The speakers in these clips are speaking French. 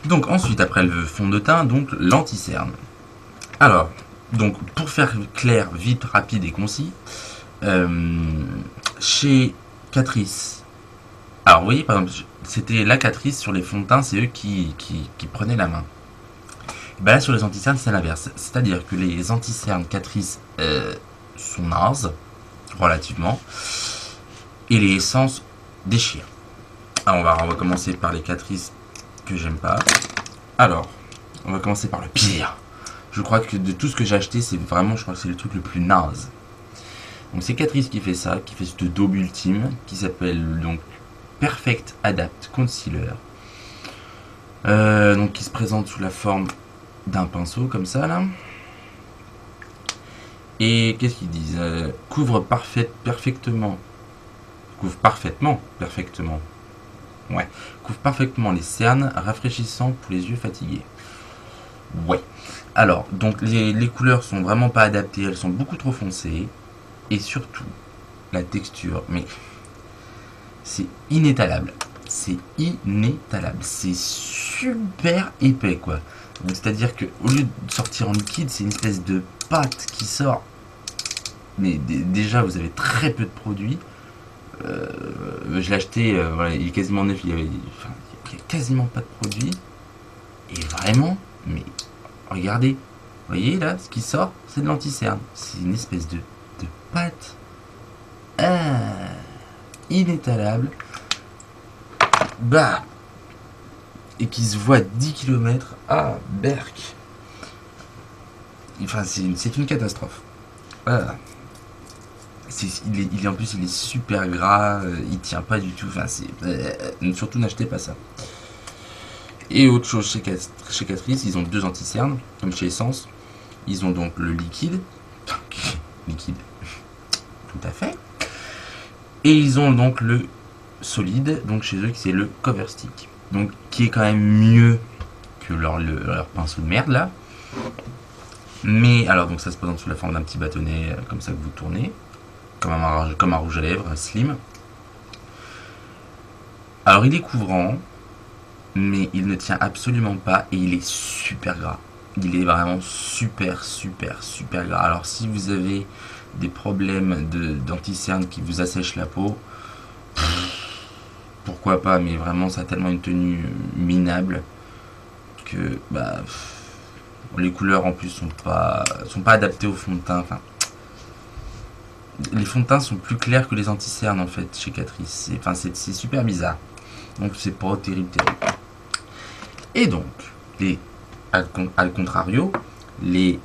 Donc ensuite, après le fond de teint, donc l'anti-cerne. Alors, donc pour faire clair, vite, rapide et concis, chez Catrice, alors vous voyez par exemple, c'était la Catrice sur les fonds de teint, c'est eux qui prenaient la main. Et ben là sur les anti-cernes, c'est l'inverse. C'est-à-dire que les anti-cernes Catrice sont nazes, relativement, et les essences déchirent. Alors on va commencer par les Catrice que j'aime pas. Alors, on va commencer par le pire. Je crois que de tout ce que j'ai acheté, c'est vraiment, je crois que c'est le truc le plus naze. Donc c'est Catrice qui fait ça, qui fait ce daube ultime, qui s'appelle donc Perfect Adapt Concealer. Donc qui se présente sous la forme d'un pinceau comme ça là. Et qu'est-ce qu'ils disent couvre parfaitement, ouais, couvre parfaitement les cernes, rafraîchissant pour les yeux fatigués. Ouais. Alors, donc les couleurs sont vraiment pas adaptées, elles sont beaucoup trop foncées. Et surtout, la texture, mais c'est inétalable. C'est inétalable. C'est super épais, quoi. C'est-à-dire que au lieu de sortir en liquide, c'est une espèce de pâte qui sort. Mais déjà, vous avez très peu de produits. Je l'ai acheté, voilà, il est quasiment neuf, il y a quasiment pas de produits. Et vraiment, mais regardez, vous voyez là, ce qui sort, c'est de l'anti-cerne. C'est une espèce de pâte inétalable. Bah, et qui se voit à 10 km à Berck. Enfin, c'est une catastrophe. Voilà. En plus, il est super gras, il tient pas du tout. Enfin, surtout n'achetez pas ça. Et autre chose chez Catrice, ils ont deux anti-cernes, comme chez Essence. Ils ont donc le liquide. Liquide. Tout à fait. Et ils ont donc le solide, donc chez eux, c'est le cover stick. Donc, qui est quand même mieux que leur pinceau de merde là. Mais alors, donc ça se présente sous la forme d'un petit bâtonnet, comme ça que vous tournez. Comme un rouge à lèvres, slim. Alors, il est couvrant, mais il ne tient absolument pas et il est super gras. Il est vraiment super gras. Alors, si vous avez des problèmes d'anti-cerne qui vous assèchent la peau, pourquoi pas, mais vraiment ça a tellement une tenue minable que bah, les couleurs en plus sont pas adaptées au fond de teint. Enfin, les fonds de teint sont plus clairs que les anti-cernes en fait chez Catrice. C'est super bizarre. Donc c'est pas terrible. Et donc, al contrario, les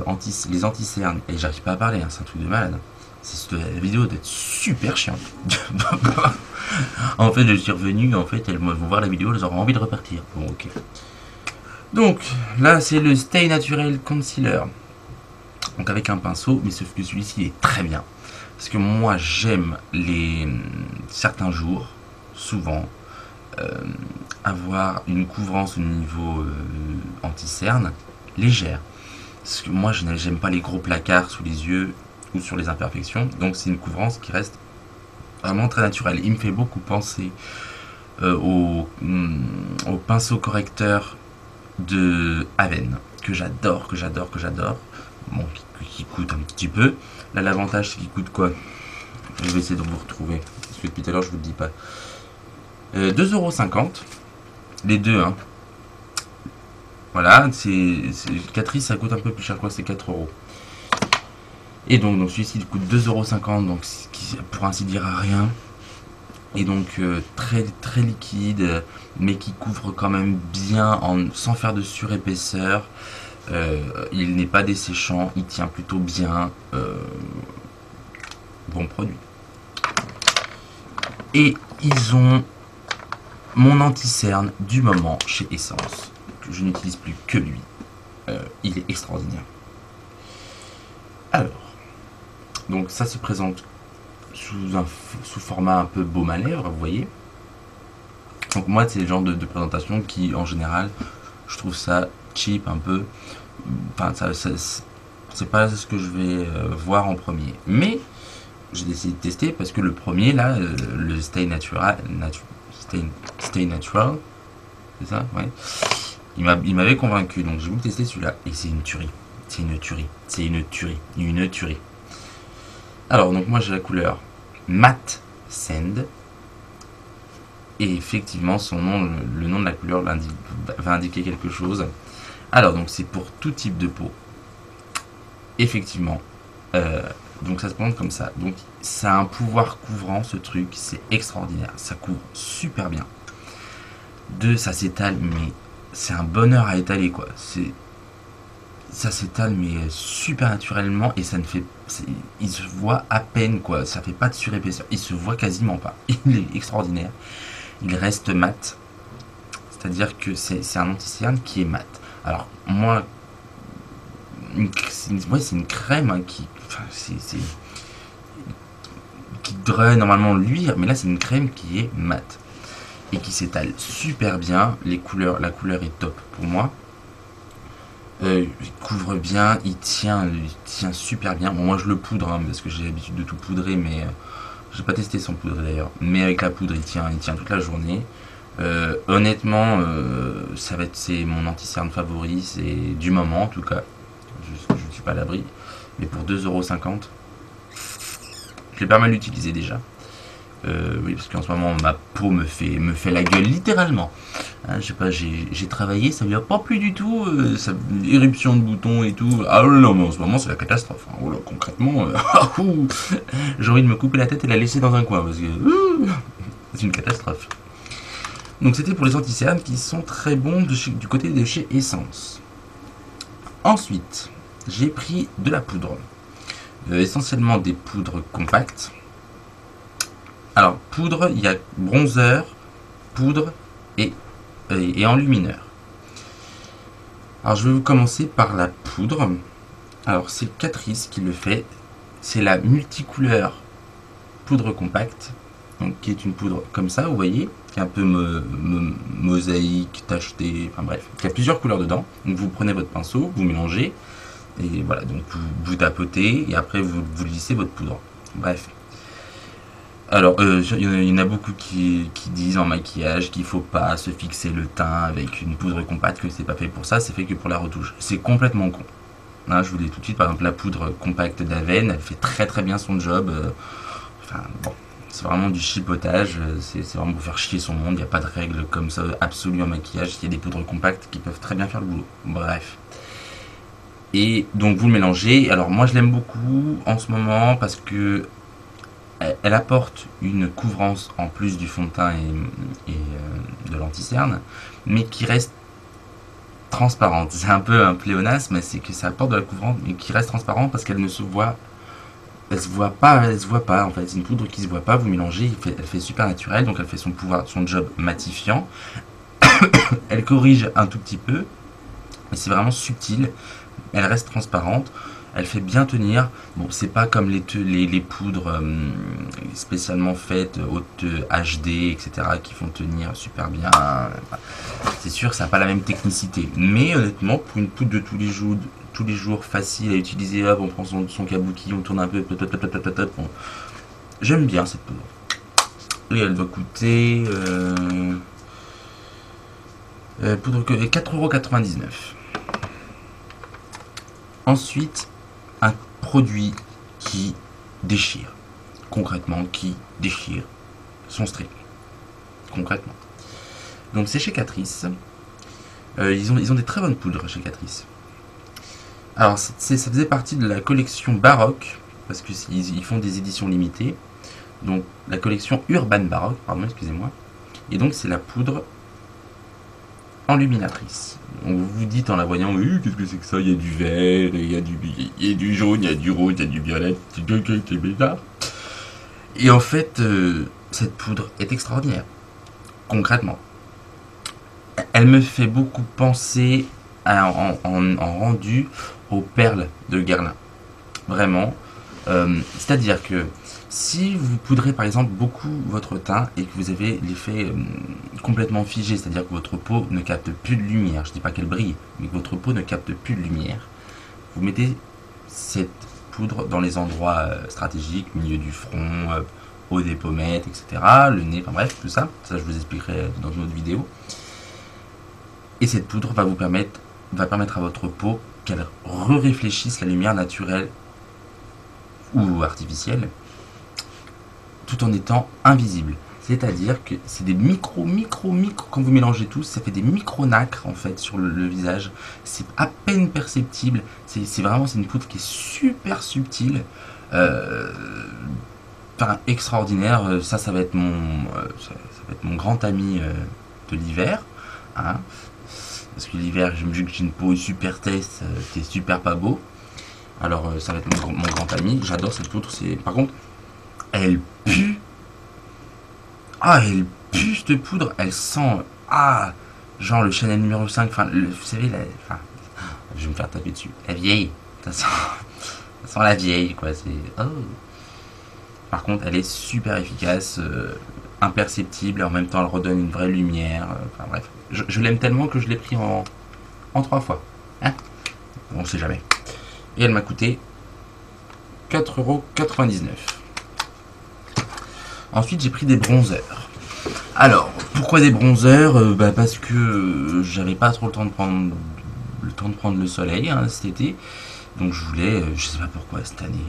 anti-cernes, et j'arrive pas à parler, hein, c'est un truc de malade. La vidéo doit être super chiante. En fait, je suis revenu, en fait, elles vont voir la vidéo, elles auront envie de repartir. Bon, ok. Donc, là, c'est le Stay Natural Concealer. Donc, avec un pinceau, mais sauf que celui-ci est très bien. Parce que moi, j'aime certains jours, souvent, avoir une couvrance au niveau anti-cerne légère. Parce que moi, je n'aime pas les gros placards sous les yeux ou sur les imperfections. Donc, c'est une couvrance qui reste vraiment très naturelle. Il me fait beaucoup penser au pinceau correcteur de Aven, que j'adore. Bon, qui coûte un petit peu. Là, l'avantage, c'est qu'il coûte quoi? Je vais essayer de vous retrouver. Parce que depuis tout à l'heure, je vous le dis pas. 2,50 €. Les deux, hein. Voilà, Catrice, ça coûte un peu plus cher, quoi, c'est 4 €. Et donc celui-ci il coûte 2,50 €, donc ce qui pour ainsi dire à rien. Et donc très liquide, mais qui couvre quand même bien sans faire de surépaisseur. Il n'est pas desséchant, il tient plutôt bien. Bon produit. Et ils ont mon anti-cerne du moment chez Essence, que je n'utilise plus que lui. Il est extraordinaire. Alors, donc ça se présente sous format un peu baume à lèvres, vous voyez. Donc moi, c'est le genre de présentation qui, en général, je trouve ça cheap un peu. Enfin, c'est pas ce que je vais voir en premier. Mais j'ai décidé de tester parce que le premier, là, le Stay Natural, c'est ça? Ouais. Il m'avait convaincu, donc j'ai voulu tester celui-là. Et c'est une tuerie. C'est une tuerie. C'est une tuerie. Une tuerie. Alors, donc moi j'ai la couleur Matte Sand. Et effectivement, son nom, le nom de la couleur va indiquer quelque chose. Alors, donc c'est pour tout type de peau. Effectivement. Donc ça se présente comme ça. Donc ça a un pouvoir couvrant, ce truc. C'est extraordinaire. Ça couvre super bien. Ça s'étale, mais c'est un bonheur à étaler, quoi. Ça s'étale, mais super naturellement, et ça ne fait... Il se voit à peine, quoi. Ça fait pas de surépaisseur. Il se voit quasiment pas. Il est extraordinaire. Il reste mat. C'est-à-dire que c'est un anti-cerne qui est mat. Alors, moi... c'est une crème hein, qui... Enfin, qui devrait normalement luire, mais là, c'est une crème qui est mat. Et qui s'étale super bien. La couleur est top pour moi. Il couvre bien, il tient super bien. Bon, moi je le poudre hein, parce que j'ai l'habitude de tout poudrer, mais j'ai pas testé sans poudre d'ailleurs. Mais avec la poudre, il tient toute la journée. Honnêtement, c'est mon anti-cerne favori, c'est du moment en tout cas. Je ne suis pas à l'abri, mais pour 2,50 €, je l'ai pas mal utilisé déjà. Oui, parce qu'en ce moment, ma peau me fait la gueule, littéralement. Hein, je sais pas, j'ai travaillé, ça vient pas plus du tout. Éruption de boutons et tout. Ah non, mais en ce moment, c'est la catastrophe. Hein. Oh là, concrètement, j'ai envie de me couper la tête et la laisser dans un coin, parce que c'est une catastrophe. Donc, c'était pour les anti-cernes qui sont très bons du côté de chez Essence. Ensuite, j'ai pris de la poudre. Essentiellement des poudres compactes. Alors, poudre, il y a bronzer, poudre et enlumineur. Alors, je vais vous commencer par la poudre. Alors, c'est Catrice qui le fait. C'est la multicouleur poudre compacte. Donc, qui est une poudre comme ça, vous voyez, qui est un peu mosaïque, tacheté, enfin bref, qui a plusieurs couleurs dedans. Donc, vous prenez votre pinceau, vous mélangez, et voilà, donc vous tapotez, et après, vous lissez votre poudre. Bref. Alors, il y en a beaucoup qui disent en maquillage qu'il ne faut pas se fixer le teint avec une poudre compacte, que c'est pas fait pour ça, c'est fait que pour la retouche. C'est complètement con. Hein, je vous dis tout de suite, par exemple, la poudre compacte d'Aven, elle fait très très bien son job. Enfin, bon, c'est vraiment du chipotage, c'est vraiment pour faire chier son monde, il n'y a pas de règle comme ça absolue en maquillage, il y a des poudres compactes qui peuvent très bien faire le boulot. Bref. Et donc vous le mélangez. Alors moi je l'aime beaucoup en ce moment parce que elle apporte une couvrance en plus du fond de teint et de l'anti-cerne, mais qui reste transparente. C'est un peu un pléonasme, c'est que ça apporte de la couvrance, mais qui reste transparente parce qu'elle ne se voit, elle se voit pas en fait. C'est une poudre qui se voit pas. Vous mélangez, elle fait super naturelle, donc elle fait son job matifiant. Elle corrige un tout petit peu, mais c'est vraiment subtil. Elle reste transparente. Elle fait bien tenir. Bon, c'est pas comme les poudres spécialement faites, haute HD, etc., qui font tenir super bien. C'est sûr, ça n'a pas la même technicité. Mais honnêtement, pour une poudre de tous les jours facile à utiliser, hop, on prend son kabuki, on tourne un peu, bon. J'aime bien cette poudre. Et elle doit coûter poudre 4,99 €. Ensuite, un produit qui déchire, concrètement, qui déchire son string, concrètement. Donc c'est chez Catrice. Ils ont des très bonnes poudres chez Catrice. Alors ça faisait partie de la collection Baroque, parce qu'ils font des éditions limitées. Donc la collection Urban Baroque, pardon, excusez-moi. Et donc c'est la poudre enluminatrice. Donc vous vous dites en la voyant, oui, qu'est-ce que c'est que ça? Il y a du vert, il y a du jaune, il y a du rose, il y a du violet, c'est bizarre. Et en fait, cette poudre est extraordinaire. Concrètement, elle me fait beaucoup penser en rendu aux perles de Guerlain. Vraiment. C'est-à-dire que si vous poudrez par exemple beaucoup votre teint et que vous avez l'effet complètement figé, c'est-à-dire que votre peau ne capte plus de lumière, je ne dis pas qu'elle brille, mais que votre peau ne capte plus de lumière, vous mettez cette poudre dans les endroits stratégiques, milieu du front, haut des pommettes, etc., le nez, enfin bref, tout ça, ça je vous expliquerai dans une autre vidéo. Et cette poudre va permettre à votre peau qu'elle réfléchisse la lumière naturelle ou artificielle tout en étant invisible. C'est-à-dire que c'est des micro, quand vous mélangez tout, ça fait des micro-nacres en fait sur le visage. C'est à peine perceptible. C'est vraiment, c'est une poudre qui est super subtile. Enfin, extraordinaire. Ça va être ça va être mon grand ami de l'hiver. Hein. Parce que l'hiver, vu que j'ai une peau super test, qui est super pas beau. Alors ça va être mon grand ami. J'adore cette poudre. Par contre, elle pue. Ah, elle pue cette poudre. Elle sent. Ah, genre le Chanel numéro 5. Enfin, vous savez, je vais me faire taper dessus. La vieille. Ça sent la vieille, quoi. Oh. Par contre, elle est super efficace. Imperceptible. Et en même temps, elle redonne une vraie lumière. Enfin, bref. Je l'aime tellement que je l'ai pris en 3 fois. Hein, on sait jamais. Et elle m'a coûté 4,99 €. Ensuite, j'ai pris des bronzers. Alors, pourquoi des bronzers? Parce que j'avais pas trop le temps de prendre le soleil cet été. Donc je voulais, je sais pas pourquoi cette année,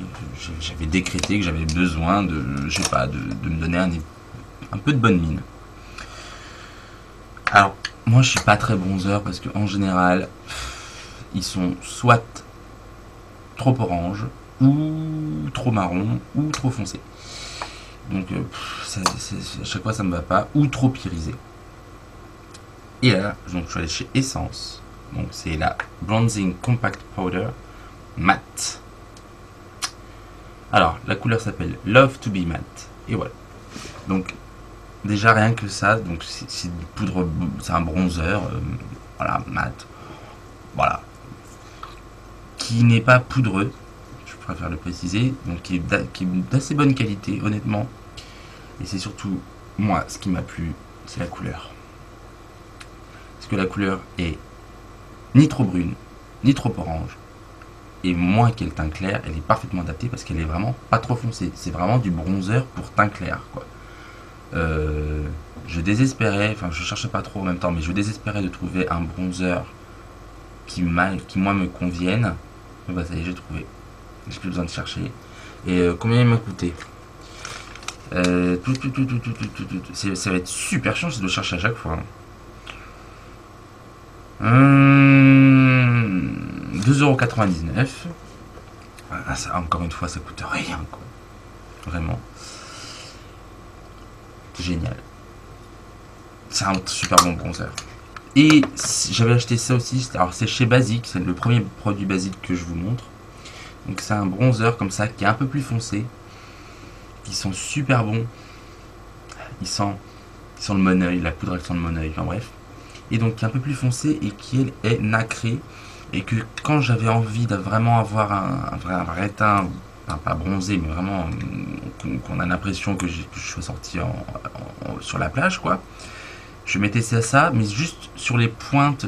j'avais décrété que j'avais besoin de me donner un peu de bonne mine. Alors, moi je suis pas très bronzer parce que en général, ils sont soit trop orange, ou trop marron, ou trop foncé. Donc à chaque fois ça me va pas, ou trop irisé. Et là, donc je suis allé chez Essence. Donc c'est la Bronzing Compact Powder Matte. Alors la couleur s'appelle Love to be Matte. Et voilà. Donc déjà rien que ça, donc c'est une poudre, c'est un bronzer, voilà, mat. Voilà. Qui n'est pas poudreux, je préfère le préciser, donc qui est d'assez bonne qualité, honnêtement. Et c'est surtout, moi, ce qui m'a plu, c'est la couleur. Parce que la couleur est ni trop brune, ni trop orange. Et moi qui ai le teint clair, elle est parfaitement adaptée parce qu'elle est vraiment pas trop foncée. C'est vraiment du bronzer pour teint clair, quoi. Je désespérais, enfin je cherchais pas trop en même temps, mais je désespérais de trouver un bronzer qui moi me convienne. Et bah ça y est, j'ai trouvé. J'ai plus besoin de chercher. Et combien il m'a coûté? Ça va être super chiant, je dois chercher à chaque fois. 2,99 €. Ah, ça, encore une fois, ça coûte rien, quoi. Vraiment. Génial. C'est un super bon bronzer. Et j'avais acheté ça aussi. Alors, c'est chez Basique. C'est le premier produit Basique que je vous montre. Donc, c'est un bronzer comme ça qui est un peu plus foncé. Qui sent super bon. Il sent le Moneuil. La poudre, elle sent le Moneuil. Enfin, bref. Et donc, qui est un peu plus foncé et qui, elle, est nacrée. Et que quand j'avais envie de vraiment avoir un vrai teint, enfin, pas bronzé, mais vraiment qu'on a l'impression que je suis sorti sur la plage, quoi. Je mettais ça, mais juste sur les pointes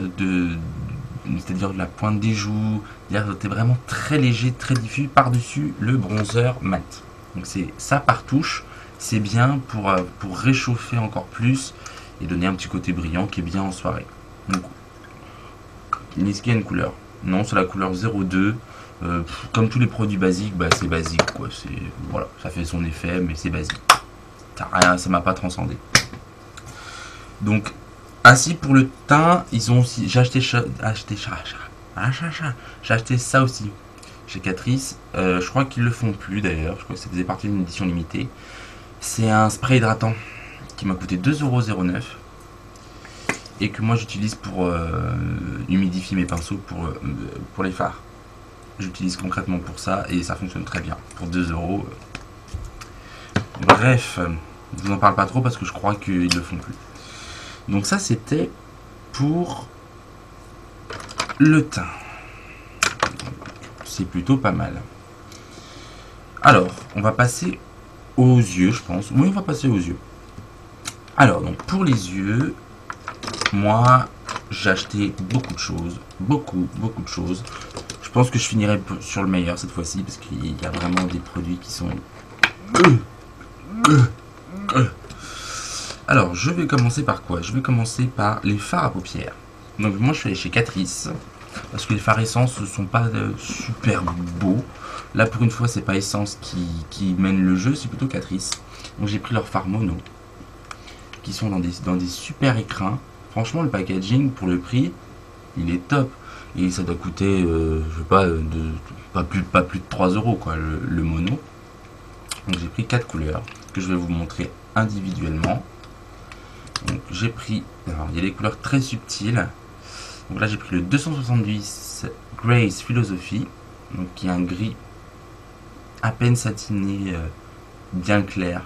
c'est-à-dire la pointe des joues, c'était vraiment très léger, très diffus, par-dessus le bronzer mat. Donc c'est ça par touche, c'est bien pour réchauffer encore plus et donner un petit côté brillant qui est bien en soirée. Donc, est-ce qu'il y a une couleur? Non, c'est la couleur 02. Comme tous les produits basiques, c'est basique, quoi. Voilà, ça fait son effet, mais c'est basique. Rien, ça m'a pas transcendé. Donc, ainsi pour le teint, ils ont aussi. J'ai acheté ça aussi chez Catrice. Je crois qu'ils le font plus d'ailleurs. Je crois que ça faisait partie d'une édition limitée. C'est un spray hydratant qui m'a coûté 2,09 € et que moi j'utilise pour humidifier mes pinceaux pour les fards. J'utilise concrètement pour ça et ça fonctionne très bien. Pour 2 €. Bref, je vous en parle pas trop parce que je crois qu'ils le font plus. Donc ça c'était pour le teint. C'est plutôt pas mal. Alors, on va passer aux yeux, je pense. Oui, on va passer aux yeux. Alors, donc pour les yeux, moi, j'ai acheté beaucoup de choses. Beaucoup de choses. Je pense que je finirai sur le meilleur cette fois-ci parce qu'il y a vraiment des produits qui sont... Alors, je vais commencer par quoi? Je vais commencer par les fards à paupières. Donc moi je suis allé chez Catrice, parce que les fards Essence ne sont pas super beaux. Là pour une fois c'est pas Essence qui mène le jeu, c'est plutôt Catrice. Donc j'ai pris leurs fards mono, qui sont dans des super écrins. Franchement le packaging pour le prix, il est top. Et ça doit coûter, je sais pas, pas plus de 3 euros quoi, le mono. Donc j'ai pris 4 couleurs, que je vais vous montrer individuellement. Donc j'ai pris, alors il y a des couleurs très subtiles. Donc là j'ai pris le 270 Grace Philosophy, donc qui est un gris à peine satiné, bien clair,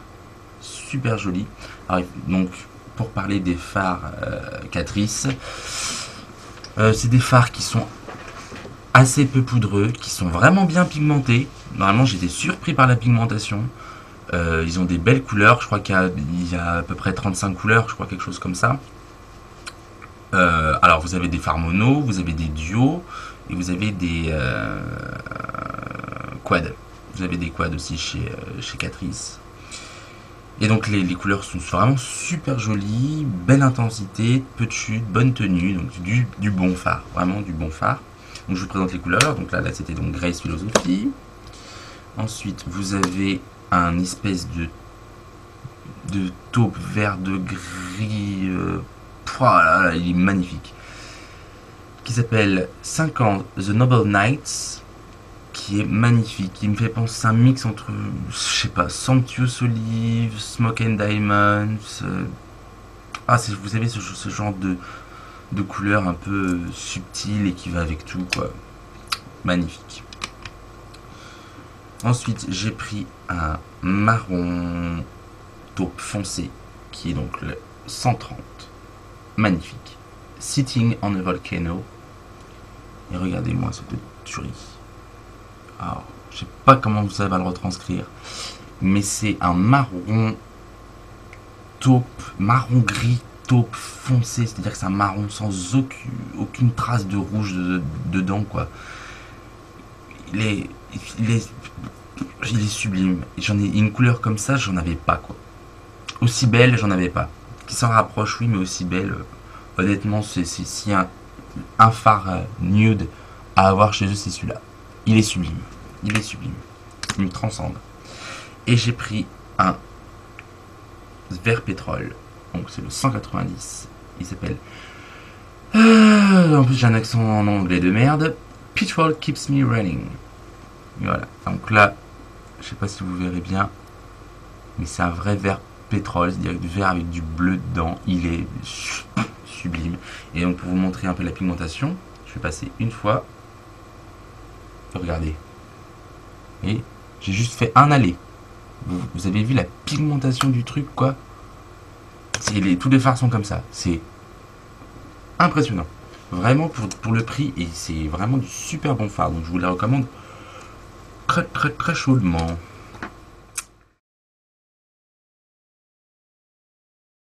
super joli. Alors, donc pour parler des fards Catrice, c'est des fards qui sont assez peu poudreux, qui sont vraiment bien pigmentés. Normalement j'étais surpris par la pigmentation. Ils ont des belles couleurs, je crois qu'il y a à peu près 35 couleurs, je crois quelque chose comme ça. Alors vous avez des fards mono, vous avez des duos et vous avez des quads. Vous avez des quads aussi chez Catrice. Et donc les couleurs sont vraiment super jolies, belle intensité, peu de chute, bonne tenue, donc du bon fard, vraiment du bon fard. Donc je vous présente les couleurs, donc là c'était donc Grace Philosophy. Ensuite vous avez un espèce de taupe vert de gris, là, il est magnifique, qui s'appelle 50 The Noble Knights, qui est magnifique, qui me fait penser à un mix entre, je sais pas, Sanctuous Olive, Smoke and Diamonds, vous savez ce genre de couleur un peu subtile et qui va avec tout quoi, magnifique. Ensuite j'ai pris un marron taupe foncé, qui est donc le 130, magnifique, Sitting on a Volcano, et regardez-moi cette tuerie. Alors, je sais pas comment ça va le retranscrire, mais c'est un marron taupe, marron gris taupe foncé, c'est-à-dire que c'est un marron sans aucune trace de rouge dedans quoi. Il est sublime. J'en ai une couleur comme ça, j'en avais pas quoi. Aussi belle, j'en avais pas. Qui s'en rapproche, oui, mais aussi belle. Honnêtement, c'est si un phare nude à avoir chez eux, c'est celui-là. Il est sublime. Il est sublime. Il me transcende. Et j'ai pris un vert pétrole. Donc c'est le 190. Il s'appelle... en plus j'ai un accent en anglais de merde. Petrol keeps me running. Voilà. Donc là, je sais pas si vous verrez bien, mais c'est un vrai vert pétrole, c'est-à-dire du vert avec du bleu dedans. Il est sublime. Et donc pour vous montrer un peu la pigmentation, je vais passer une fois. Regardez. Et j'ai juste fait un aller. Vous avez vu la pigmentation du truc quoi. Tous les fards sont comme ça. C'est impressionnant. Vraiment pour le prix, et c'est vraiment du super bon fard. Donc je vous les recommande très très très chaudement.